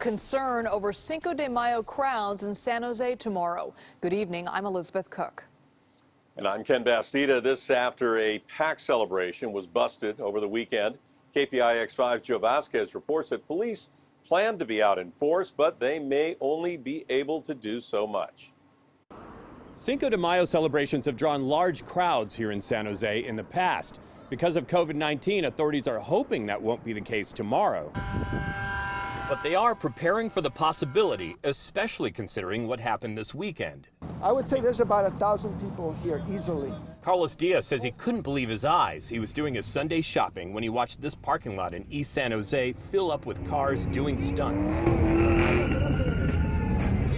concern over Cinco de Mayo crowds in San Jose tomorrow. Good evening, I'm Elizabeth Cook. And I'm Ken Bastida. This after a pack celebration was busted over the weekend. KPIX5 Joe Vasquez reports that police plan to be out in force, but they may only be able to do so much. Cinco de Mayo celebrations have drawn large crowds here in San Jose in the past. Because of COVID-19, authorities are hoping that won't be the case tomorrow. But they are preparing for the possibility, especially considering what happened this weekend. I would say there's about 1,000 people here easily. Carlos Diaz says he couldn't believe his eyes. He was doing his Sunday shopping when he watched this parking lot in East San Jose fill up with cars doing stunts.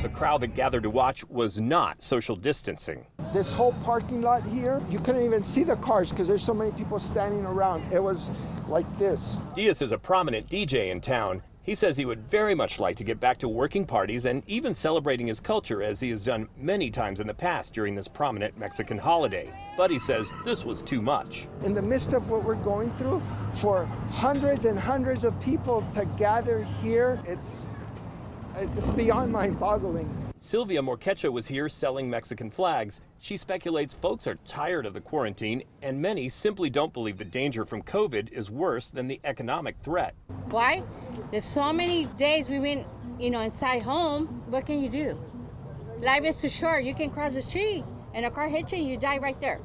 The crowd that gathered to watch was not social distancing. This whole parking lot here, you couldn't even see the cars because there's so many people standing around. It was like this. Diaz is a prominent DJ in town. He says he would very much like to get back to working parties and even celebrating his culture, as he has done many times in the past during this prominent Mexican holiday. But he says this was too much. In the midst of what we're going through, for hundreds and hundreds of people to gather here, it's beyond mind-boggling. Sylvia Morquecha was here selling Mexican flags. She speculates folks are tired of the quarantine, and many simply don't believe the danger from COVID is worse than the economic threat. Why? There's so many days we've been, inside home. What can you do? Life is too short. You can cross the street and a car hits you and you die right there.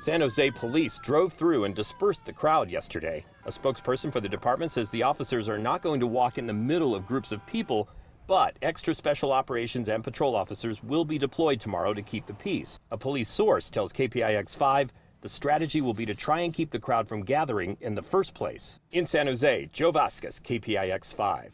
San Jose police drove through and dispersed the crowd yesterday. A spokesperson for the department says the officers are not going to walk in the middle of groups of people, but extra special operations and patrol officers will be deployed tomorrow to keep the peace. A police source tells KPIX5 the strategy will be to try and keep the crowd from gathering in the first place. In San Jose, Joe Vasquez, KPIX5.